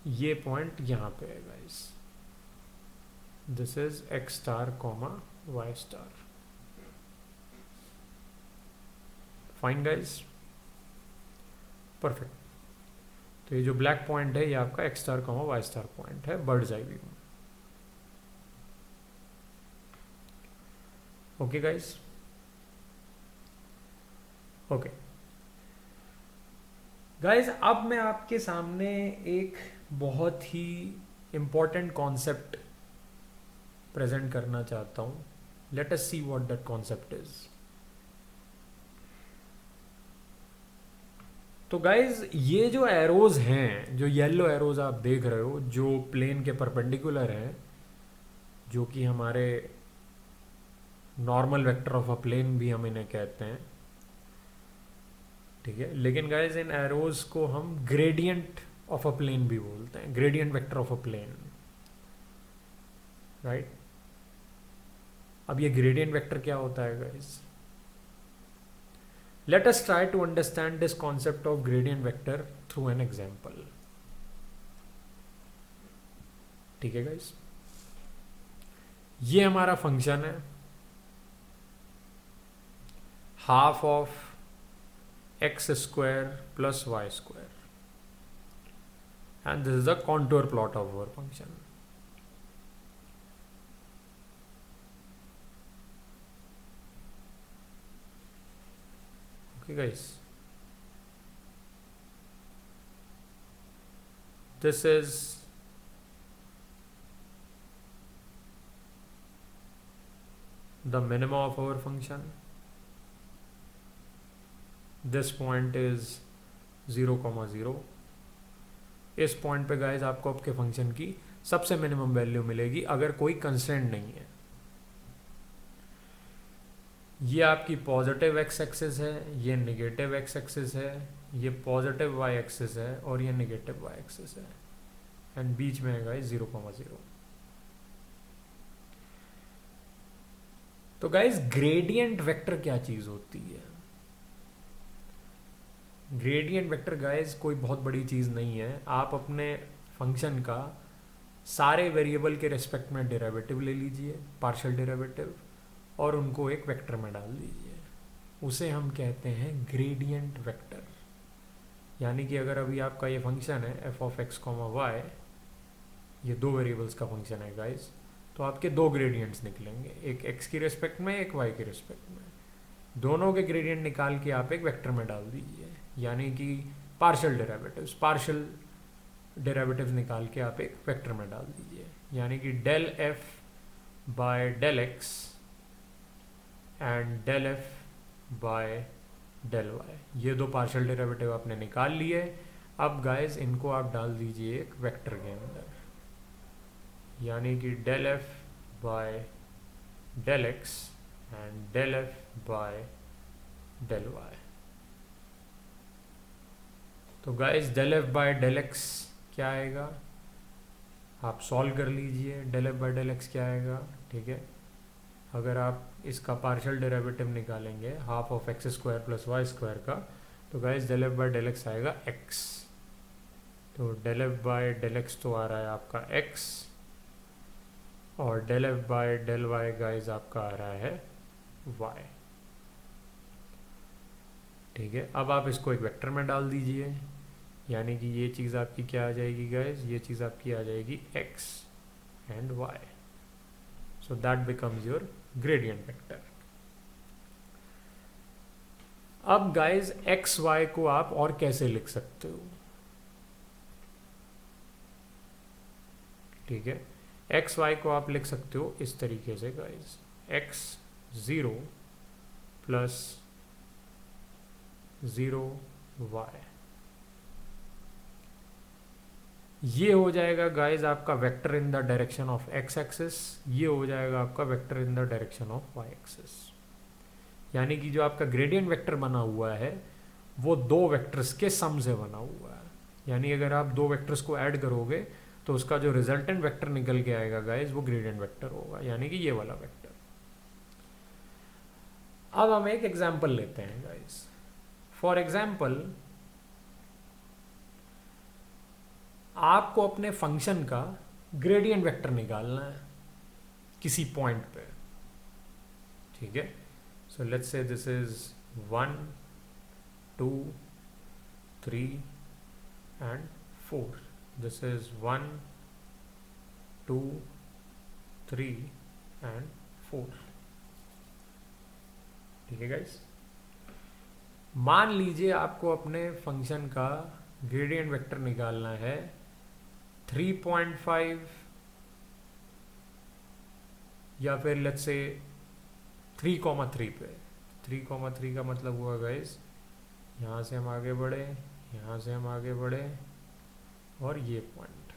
Speaker 1: ये पॉइंट यहां पे है guys, this is x star comma y star. Fine guys, perfect. तो ये जो ब्लैक पॉइंट है ये आपका x star comma y star point है बर्ड्स आई व्यू में। ओके गाइस, ओके गाइस, अब मैं आपके सामने एक बहुत ही इंपॉर्टेंट कॉन्सेप्ट प्रेजेंट करना चाहता हूं। Let us see what that concept is. तो गाइज ये जो एरोज हैं, जो येलो एरोज आप देख रहे हो, जो प्लेन के परपेंडिकुलर हैं, जो कि हमारे normal vector of a plane भी हम इन्हें कहते हैं, ठीक है। लेकिन गाइज इन एरोज को हम ग्रेडियंट ऑफ अ प्लेन भी बोलते हैं, gradient vector of a plane, right. अब ये ग्रेडियंट वेक्टर क्या होता है guys? Let us try to understand this concept of gradient vector through an example. ठीक है गाइस, ये हमारा फंक्शन है half of x square plus Y square, and this is the contour plot of our function. Guys, this is the minima of our function. This point is 0,0। इस point पे guys आपको आपके function की सबसे minimum value मिलेगी अगर कोई constraint नहीं है। ये आपकी पॉजिटिव एक्स एक्सिस है, ये नेगेटिव एक्स एक्सिस है, ये पॉजिटिव वाई एक्सिस है और ये नेगेटिव वाई एक्सिस है, एंड बीच में है गाइस 0,0। तो गाइस ग्रेडियंट वेक्टर क्या चीज होती है? ग्रेडियंट वेक्टर गाइस कोई बहुत बड़ी चीज नहीं है। आप अपने फंक्शन का सारे वेरिएबल के रेस्पेक्ट में डेरिवेटिव ले लीजिए, पार्शियल डेरिवेटिव, और उनको एक वेक्टर में डाल दीजिए, उसे हम कहते हैं ग्रेडियंट वेक्टर। यानी कि अगर अभी आपका ये फंक्शन है f of x comma y, ये दो वेरिएबल्स का फंक्शन है गाइस, तो आपके दो ग्रेडियंट्स निकलेंगे, एक एक्स की रिस्पेक्ट में, एक वाई के रिस्पेक्ट में। दोनों के ग्रेडियंट निकाल के आप एक वेक्टर में डाल दीजिए, यानी कि पार्शियल डेरिवेटिव्स निकाल के आप एक वेक्टर में डाल दीजिए, यानी कि del f by del x and del f by del y, ये दो पार्शियल डेरिवेटिव आपने निकाल लिए। अब गाइस इनको आप डाल दीजिए एक वेक्टर के अंदर, यानी कि del f by del x and del f by del y. तो guys del f by del x क्या आएगा, आप सॉल्व कर लीजिए। Del f by del x क्या आएगा, ठीक है। अगर आप इसका पार्शियल डेरिवेटिव निकालेंगे half of x square plus Y square का, तो guys del f by del x आएगा एक्स। तो del f by del x तो आ रहा है आपका एक्स, और del f by del y guys आपका आ रहा है वाई, ठीक है। अब आप इसको एक वेक्टर में डाल दीजिए, यानी कि ये चीज़ आपकी क्या आ जाएगी गाइस, ये चीज़ आपकी आ जाएगी x and y. So that becomes your gradient vector. अब गाइस एक्स वाई को आप और कैसे लिख सकते हो, ठीक है। एक्स वाई को आप लिख सकते हो इस तरीके से गाइस, एक्स 0 प्लस 0 वाई, ये हो जाएगा गाइस आपका vector in the direction of x axis, ये हो जाएगा आपका vector in the direction of y axis. यानी कि जो आपका ग्रेडियंट वेक्टर बना हुआ है वो दो वेक्टर्स के सम से बना हुआ है। यानी अगर आप दो वेक्टर्स को ऐड करोगे तो उसका जो रिजल्टेंट वेक्टर निकल के आएगा गाइस वो ग्रेडियंट वेक्टर होगा, यानी कि ये वाला वेक्टर। अब हम एक एग्जांपल लेते हैं गाइस। फॉर एग्जांपल आपको अपने फंक्शन का ग्रेडियंट वेक्टर निकालना है किसी पॉइंट पे, ठीक है। So let's say this is 1 2 3 and 4, this is 1 2 3 and 4, ठीक है गाइस। मान लीजिए आपको अपने फंक्शन का ग्रेडियंट वेक्टर निकालना है 3.5 या फिर लेट्स से 3,3 पे। 3,3 का मतलब हुआ गाइस, यहाँ से हम आगे बढ़े, यहाँ से हम आगे बढ़े और ये पॉइंट,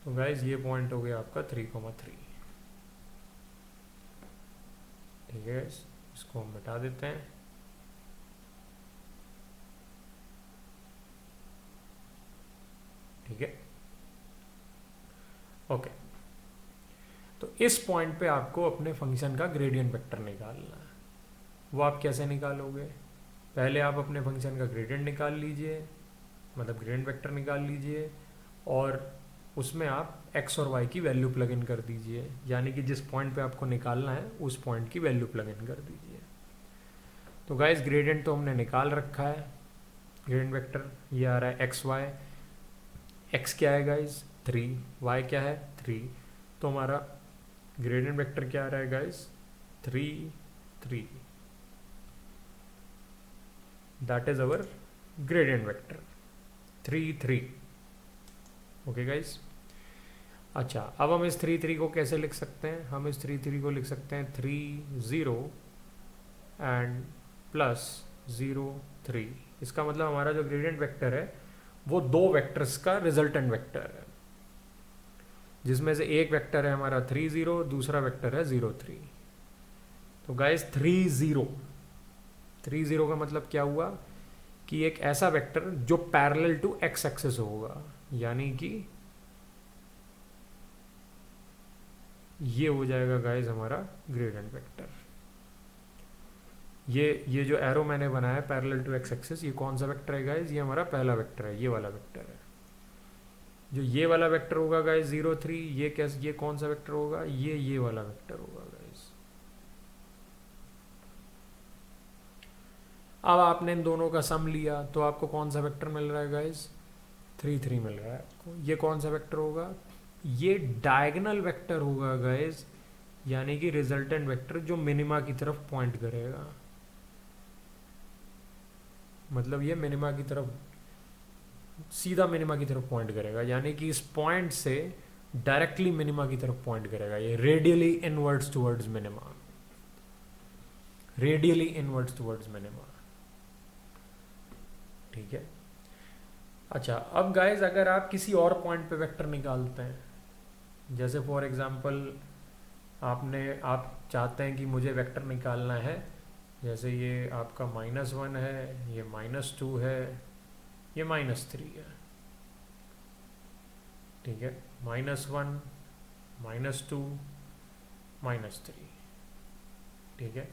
Speaker 1: तो गाइस ये पॉइंट हो गया आपका 3,3, ठीक है। इसको हम मिटा देते हैं, ठीक है, ओके। तो इस पॉइंट पे आपको अपने फंक्शन का ग्रेडियंट वेक्टर निकालना है। वो आप कैसे निकालोगे, पहले आप अपने फंक्शन का ग्रेडियंट निकाल लीजिए, मतलब ग्रेडियंट वेक्टर निकाल लीजिए, और उसमें आप x और y की वैल्यू प्लग इन कर दीजिए, यानी कि जिस पॉइंट पे आपको निकालना है उस पॉइंट की वैल्यू प्लग इन कर दीजिए। तो गाइस ग्रेडियंट तो हमने निकाल रखा है, ग्रेडियंट वेक्टर ये आ रहा है एक्स वाई। एक्स क्या है गाइस 3, वाई क्या है 3, तो हमारा ग्रेडियंट वेक्टर क्या आ रहा है guys 3 3, that is our gradient vector 3 3, okay guys. अच्छा, अब हम इस 3 3 को कैसे लिख सकते हैं, हम इस 3 3 को लिख सकते हैं 3 0 एंड प्लस 0 3। इसका मतलब हमारा जो ग्रेडियंट वेक्टर है वो दो वेक्टर्स का रिजल्टेंट वेक्टर है, जिसमें से एक वेक्टर है हमारा 3 0, दूसरा वेक्टर है 0 3। तो गाइस 3 0 का मतलब क्या हुआ कि एक ऐसा वेक्टर जो पैरेलल टू एक्स एक्सिस होगा, यानी कि ये हो जाएगा गाइस हमारा ग्रेडियंट वेक्टर। ये जो एरो मैंने बनाया है पैरेलल टू एक्स एक्सिस, ये कौन सा वेक्टर है गाइस, ये हमारा पहला वेक्टर है, ये वाला वेक्टर है। जो ये वाला वेक्टर होगा गाइस 0 3, ये कौन सा वेक्टर होगा, ये वाला वेक्टर होगा गाइस। अब आपने इन दोनों का सम लिया तो आपको कौन सा वेक्टर मिल रहा है गाइस 3 3 मिल रहा है आपको। ये कौन सा वेक्टर होगा, ये डायगोनल वेक्टर होगा गाइस, यानी कि रिजल्टेंट वेक्टर जो मिनिमा की तरफ पॉइंट करेगा। मतलब ये मिनिमा की तरफ, सीधा मिनिमा की तरफ पॉइंट करेगा, यानी कि इस पॉइंट से डायरेक्टली मिनिमा की तरफ पॉइंट करेगा। ये radially inwards towards minima, radially inwards towards minima, ठीक है। अच्छा, अब गाइस अगर आप किसी और पॉइंट पे वेक्टर निकालते हैं, जैसे फॉर एग्जांपल आप चाहते हैं कि मुझे वेक्टर निकालना है, जैसे ये आपका -1 है, ये -2 है, ये -3 है, ठीक है, -1 -2 -3, ठीक है।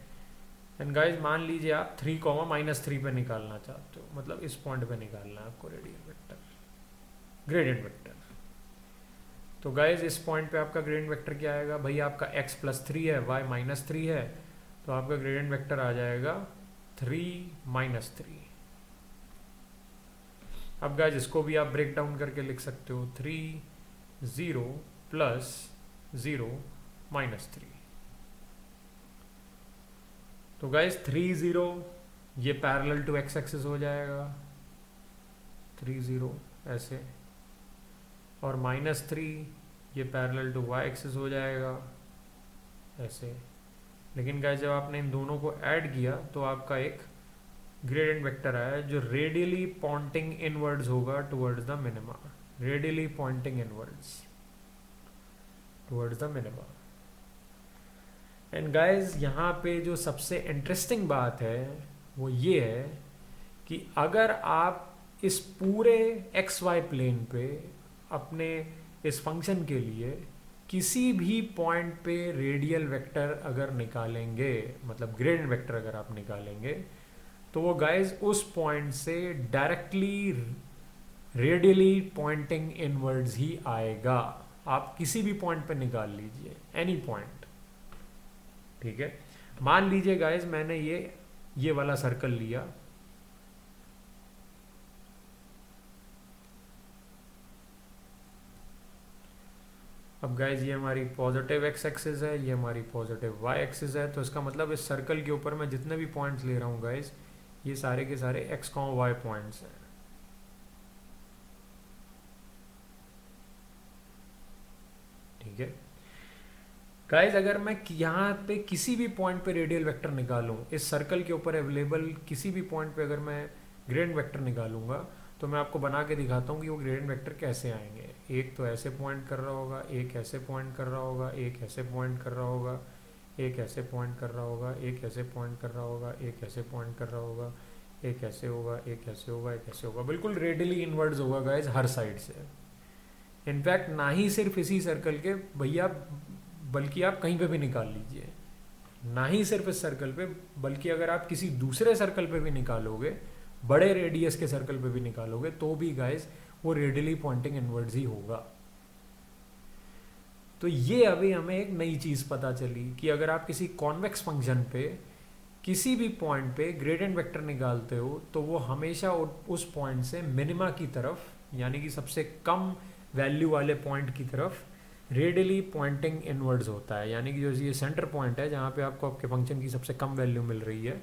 Speaker 1: एंड गाइज मान लीजिए आप 3 -3 पे निकालना चाहते हो, मतलब इस पॉइंट पे निकालना है आपको रेडियल वेक्टर, ग्रेडियंट वेक्टर। तो गाइज इस पॉइंट पे आपका ग्रेडियंट वेक्टर क्या आएगा भाई, आपका x+3 है, y -3 है, तो आपका ग्रेडियंट वेक्टर आ जाएगा 3 -3। अब गाइज इसको भी आप ब्रेक डाउन करके लिख सकते हो, 3 0 प्लस 0 -3। तो गाइज 3 0 ये पैरेलल टू x एक्सिस हो जाएगा, 3 0 ऐसे, और -3 ये पैरेलल टू y एक्सिस हो जाएगा ऐसे। लेकिन गाइज जब आपने इन दोनों को ऐड किया तो आपका एक ग्रेडियंट वेक्टर आया जो रेडियली पॉइंटिंग इनवर्ड्स होगा towards the minima, radially pointing inwards towards the minima. And guys यहाँ पे जो सबसे इंटरेस्टिंग बात है वो ये है कि अगर आप इस पूरे एक्स वाई प्लेन पे अपने इस फंक्शन के लिए किसी भी पॉइंट पे रेडियल वेक्टर अगर निकालेंगे, मतलब ग्रेडियंट वेक्टर अगर आप निकालेंगे, तो वो गाइज उस पॉइंट से डायरेक्टली रेडियली पॉइंटिंग इनवर्ड्स ही आएगा। आप किसी भी पॉइंट पे निकाल लीजिए, एनी पॉइंट, ठीक है। मान लीजिए गाइज मैंने ये वाला सर्कल लिया, अब गाइज ये हमारी पॉजिटिव एक्स एक्सिस है, ये हमारी पॉजिटिव वाई एक्सिस है, तो इसका मतलब इस सर्कल के ऊपर मैं जितने भी पॉइंट्स ले रहा हूँ गाइज, ये सारे के सारे एक्स वाई पॉइंट्स हैं, ठीक है। गाइज अगर मैं यहाँ पे किसी भी पॉइंट पे रेडियल वेक्टर निकालूं, इस सर्कल के ऊपर अवेलेबल किसी भी पॉइंट पे अगर मैं ग्रेडियंट वेक्टर निकालूंगा, तो मैं आपको बना के दिखाता हूँ कि वो ग्रेडियंट वेक्टर कैसे आएंगे। एक तो ऐसे पॉइंट कर रहा होगा, एक ऐसे पॉइंट कर रहा होगा, एक ऐसे पॉइंट कर रहा होगा, एक ऐसे पॉइंट कर रहा होगा, एक ऐसे पॉइंट कर रहा होगा, एक ऐसे पॉइंट कर रहा होगा, एक ऐसे होगा, एक ऐसे होगा, एक ऐसे होगा, बिल्कुल रेडियली इनवर्ड्स होगा गाइज हर साइड से। इनफैक्ट ना ही सिर्फ इसी सर्कल के भैया, बल्कि आप कहीं पे भी निकाल लीजिए, ना ही सिर्फ इस सर्कल पे, बल्कि अगर आप किसी दूसरे सर्कल पे भी निकालोगे, बड़े रेडियस के सर्कल पे भी निकालोगे, तो भी गाइस वो रेडियली पॉइंटिंग इनवर्ड्स ही होगा। तो ये अभी हमें एक नई चीज पता चली कि अगर आप किसी कॉन्वेक्स फंक्शन पे किसी भी पॉइंट पे ग्रेडियंट वेक्टर निकालते हो, तो वो हमेशा उस पॉइंट से मिनिमा की तरफ, यानी कि सबसे कम वैल्यू वाले पॉइंट की तरफ रेडियली पॉइंटिंग इनवर्ड्स होता है। यानी कि जो ये सेंटर पॉइंट है जहाँ पे आपको आपके फंक्शन की सबसे कम वैल्यू मिल रही है,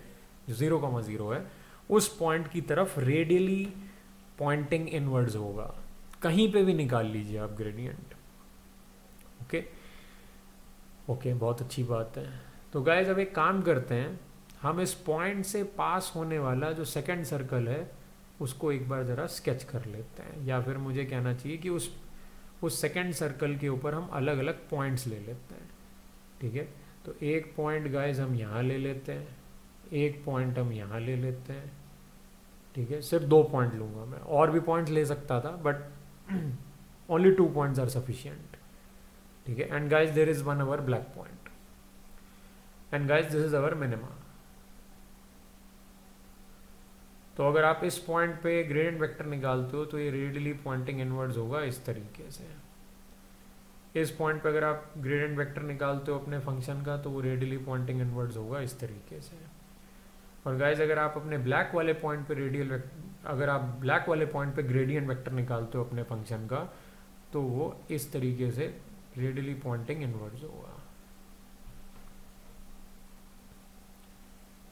Speaker 1: जो 0,0 है, उस पॉइंट की तरफ रेडियली पॉइंटिंग इनवर्ड्स होगा। कहीं पे भी निकाल लीजिए आप ग्रेडियंट, ओके ओके, बहुत अच्छी बात है। तो गाइज अब एक काम करते हैं, हम इस पॉइंट से पास होने वाला जो सेकंड सर्कल है उसको एक बार ज़रा स्केच कर लेते हैं, या फिर मुझे कहना चाहिए कि उस सेकंड सर्कल के ऊपर हम अलग अलग पॉइंट्स ले लेते हैं, ठीक है। तो एक पॉइंट गाइज हम यहाँ ले लेते हैं, एक पॉइंट हम यहाँ ले लेते हैं, ठीक है। सिर्फ 2 पॉइंट लूँगा मैं, और भी पॉइंट्स ले सकता था but only 2 points are sufficient, ठीक है। And guys there is one our black point, and guys this is our minima. तो अगर आप इस पॉइंट पे ग्रेडियंट वेक्टर निकालते हो तो ये रेडियली पॉइंटिंग इनवर्ड्स होगा इस तरीके से। इस पॉइंट पे अगर आप ग्रेडियंट वेक्टर निकालते हो अपने फंक्शन का, तो वो रेडियली पॉइंटिंग इनवर्ड्स होगा इस तरीके से। और गाइज अगर आप अपने ब्लैक वाले पॉइंट पे अगर आप ब्लैक वाले पॉइंट पे ग्रेडियंट वेक्टर निकालते हो अपने फंक्शन का, तो वो इस तरीके से रेडियली पॉइंटिंग इनवर्ड्स होगा,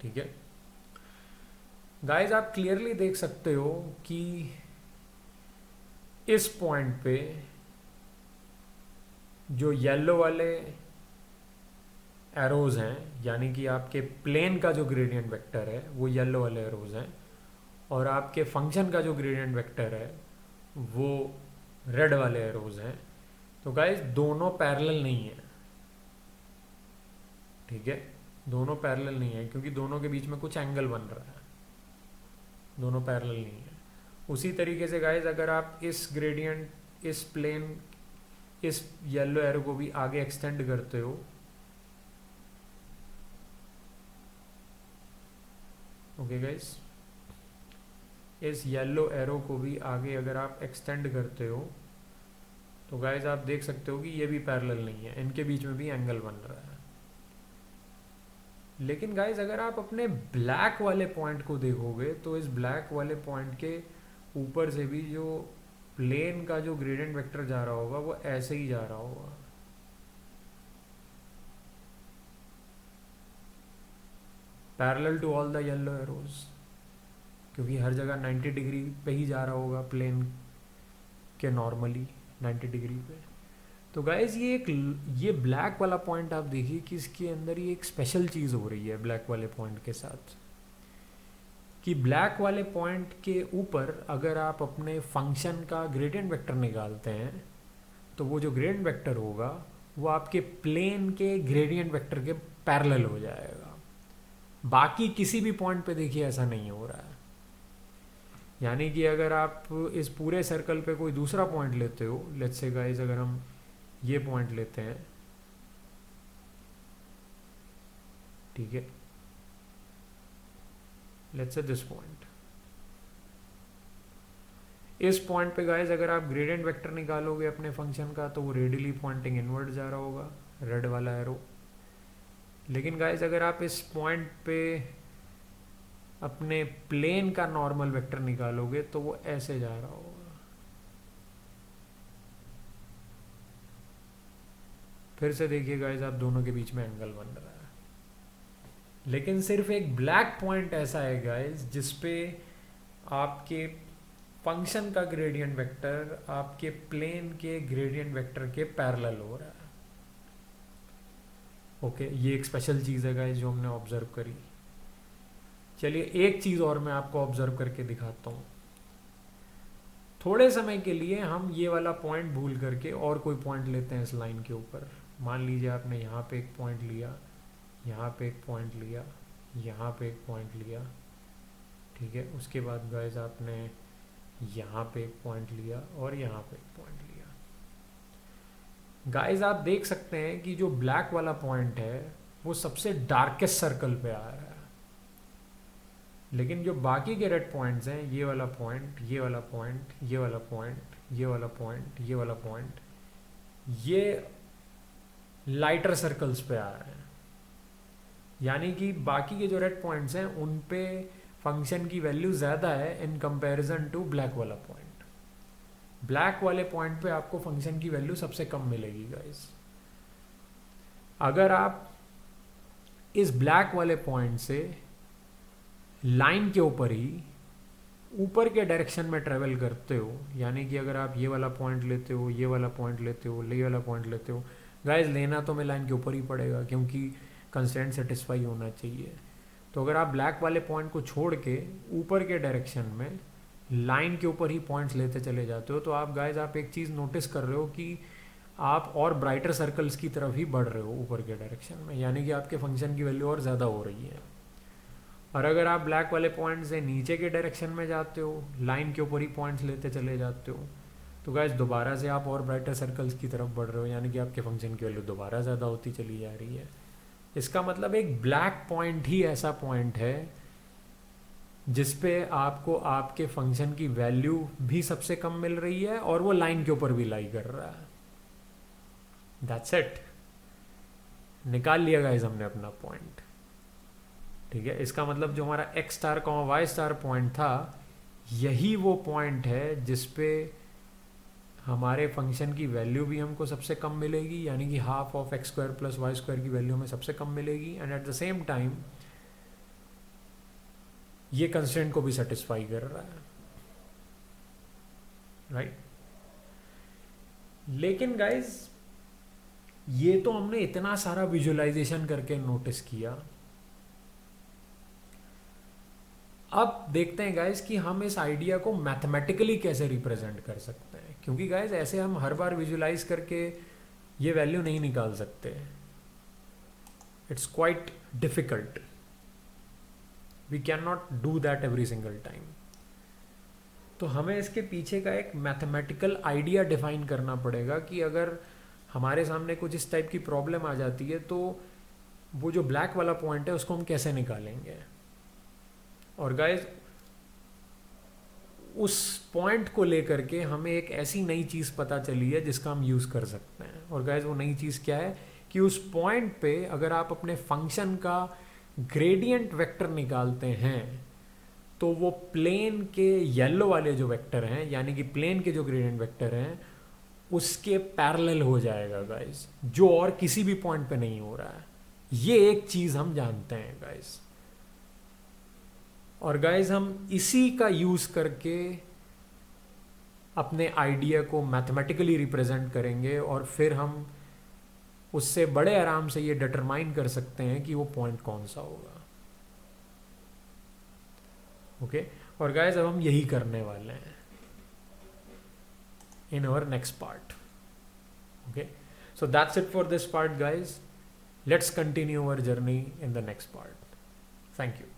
Speaker 1: ठीक है। गाइज आप क्लियरली देख सकते हो कि इस पॉइंट पे जो येलो वाले एरोज हैं, यानी कि आपके प्लेन का जो ग्रेडियंट वेक्टर है वो येलो वाले एरोज हैं, और आपके फंक्शन का जो ग्रेडियंट वेक्टर है वो रेड वाले एरोज हैं। तो गाइज दोनों पैरेलल नहीं है, ठीक है, दोनों पैरेलल नहीं है क्योंकि दोनों के बीच में कुछ एंगल बन रहा है, दोनों पैरेलल नहीं है। उसी तरीके से गाइज अगर आप इस ग्रेडियंट, इस प्लेन, इस येलो एरो को भी आगे एक्सटेंड करते हो, ओके गाइज, इस येलो एरो को भी आगे अगर आप एक्सटेंड करते हो तो गाइज आप देख सकते हो कि ये भी पैरेलल नहीं है, इनके बीच में भी एंगल बन रहा है। लेकिन गाइज अगर आप अपने ब्लैक वाले पॉइंट को देखोगे तो इस ब्लैक वाले पॉइंट के ऊपर से भी जो प्लेन का जो ग्रेडियंट वेक्टर जा रहा होगा वो ऐसे ही जा रहा होगा, parallel to all the yellow arrows, क्योंकि हर जगह 90 डिग्री पे ही जा रहा होगा प्लेन के, नॉर्मली 90 डिग्री पे। तो गाइज ये ब्लैक वाला पॉइंट आप देखिए कि इसके अंदर ये एक स्पेशल चीज़ हो रही है ब्लैक वाले पॉइंट के साथ, कि ब्लैक वाले पॉइंट के ऊपर अगर आप अपने फंक्शन का ग्रेडियंट वेक्टर निकालते हैं तो वो जो ग्रेडियंट वेक्टर होगा वो आपके प्लेन के ग्रेडियंट वेक्टर के पैरेलल हो जाएगा। बाकी किसी भी पॉइंट पे देखिए ऐसा नहीं हो रहा है। यानी कि अगर आप इस पूरे सर्कल पे कोई दूसरा पॉइंट लेते हो, लेट्स से गाइस अगर हम ये पॉइंट लेते हैं, ठीक है, लेट्स से दिस पॉइंट, इस पॉइंट पे गाइस अगर आप ग्रेडियंट वेक्टर निकालोगे अपने फंक्शन का तो वो रेडियली पॉइंटिंग इनवर्ड जा रहा होगा, रेड वाला एरो। लेकिन गाइस अगर आप इस पॉइंट पे अपने प्लेन का नॉर्मल वेक्टर निकालोगे तो वो ऐसे जा रहा होगा। फिर से देखिए गाइस, आप दोनों के बीच में एंगल बन रहा है, लेकिन सिर्फ एक ब्लैक पॉइंट ऐसा है गाइस जिसपे आपके फंक्शन का ग्रेडियंट वेक्टर आपके प्लेन के ग्रेडियंट वेक्टर के पैरेलल हो रहा है। ओके, ये एक स्पेशल चीज़ है गाइस जो हमने ऑब्जर्व करी। चलिए एक चीज़ और मैं आपको ऑब्जर्व करके दिखाता हूँ। थोड़े समय के लिए हम ये वाला पॉइंट भूल करके और कोई पॉइंट लेते हैं इस लाइन के ऊपर। मान लीजिए आपने यहाँ पे एक पॉइंट लिया, यहाँ पे एक पॉइंट लिया, यहाँ पे एक पॉइंट लिया, ठीक है। उसके बाद गाइस आपने यहाँ पे एक पॉइंट लिया और यहाँ पे एक पॉइंट लिया। गाइस आप देख सकते हैं कि जो ब्लैक वाला पॉइंट है वो सबसे डार्केस्ट सर्कल पे आ रहा है, लेकिन जो बाकी के रेड पॉइंट्स हैं, ये वाला पॉइंट, ये वाला पॉइंट, ये वाला पॉइंट, ये वाला पॉइंट, ये वाला पॉइंट, ये लाइटर सर्कल्स पे आ रहे हैं। यानी कि बाकी के जो रेड पॉइंट्स हैं उन पे फंक्शन की वैल्यू ज़्यादा है इन कंपैरिजन टू ब्लैक वाला पॉइंट। ब्लैक वाले पॉइंट पे आपको फंक्शन की वैल्यू सबसे कम मिलेगी गाइस। अगर आप इस ब्लैक वाले पॉइंट से लाइन के ऊपर ही ऊपर के डायरेक्शन में ट्रेवल करते हो, यानी कि अगर आप ये वाला पॉइंट लेते हो, ये वाला पॉइंट लेते हो, ये वाला पॉइंट लेते हो, गाइस लेना तो हमें लाइन के ऊपर ही पड़ेगा क्योंकि कंस्ट्रेंट सेटिस्फाई होना चाहिए। तो अगर आप ब्लैक वाले पॉइंट को छोड़ के ऊपर के डायरेक्शन में लाइन के ऊपर ही पॉइंट्स लेते चले जाते हो तो आप गाइस आप एक चीज़ नोटिस कर रहे हो कि आप और ब्राइटर सर्कल्स की तरफ ही बढ़ रहे हो ऊपर के डायरेक्शन में, यानी कि आपके फंक्शन की वैल्यू और ज़्यादा हो रही है। और अगर आप ब्लैक वाले पॉइंट से नीचे के डायरेक्शन में जाते हो, लाइन के ऊपर ही पॉइंट्स लेते चले जाते हो, तो गाइस दोबारा से आप और ब्राइटर सर्कल्स की तरफ बढ़ रहे हो, यानी कि आपके फंक्शन की वैल्यू दोबारा ज़्यादा होती चली जा रही है। इसका मतलब एक ब्लैक पॉइंट ही ऐसा पॉइंट है जिसपे आपको आपके फंक्शन की वैल्यू भी सबसे कम मिल रही है और वो लाइन के ऊपर भी लाई कर रहा है। दैट्स इट, निकाल लिया गाइस हमने अपना पॉइंट, ठीक है। इसका मतलब जो हमारा x star comma y star point था, यही वो पॉइंट है जिसपे हमारे फंक्शन की वैल्यू भी हमको सबसे कम मिलेगी, यानी कि half of x square plus Y square की वैल्यू हमें सबसे कम मिलेगी, and at the same time ये कंस्ट्रेंट को भी सेटिस्फाई कर रहा है, राइट। लेकिन गाइज ये तो हमने इतना सारा विजुअलाइजेशन करके नोटिस किया। अब देखते हैं गाइज कि हम इस आइडिया को मैथमेटिकली कैसे रिप्रेजेंट कर सकते हैं, क्योंकि गाइज ऐसे हम हर बार विजुलाइज करके ये वैल्यू नहीं निकाल सकते। It's quite difficult. We cannot do that every single time. तो हमें इसके पीछे का एक मैथमेटिकल आइडिया डिफाइन करना पड़ेगा कि अगर हमारे सामने कुछ इस टाइप की प्रॉब्लम आ जाती है तो वो जो ब्लैक वाला पॉइंट है उसको हम कैसे निकालेंगे. और गाइस उस पॉइंट को लेकर के हमें एक ऐसी नई चीज़ पता चली है जिसका हम यूज़ कर सकते हैं. और गाइस वो नई चीज़ क्या है कि उस पॉइंट पे अगर आप अपने फंक्शन का ग्रेडियंट वेक्टर निकालते हैं तो वो प्लेन के येलो वाले जो वेक्टर हैं, यानी कि प्लेन के जो ग्रेडियंट वेक्टर हैं, उसके पैरेलल हो जाएगा गाइस, जो और किसी भी पॉइंट पे नहीं हो रहा है. ये एक चीज़ हम जानते हैं गाइस. और गाइस हम इसी का यूज़ करके अपने आइडिया को मैथमेटिकली रिप्रेजेंट करेंगे और फिर हम उससे बड़े आराम से ये डिटरमाइन कर सकते हैं कि वो पॉइंट कौन सा होगा. ओके और गाइस अब हम यही करने वाले हैं in our next part. Okay, so that's it for this part guys. Let's continue our journey in the next part. Thank you.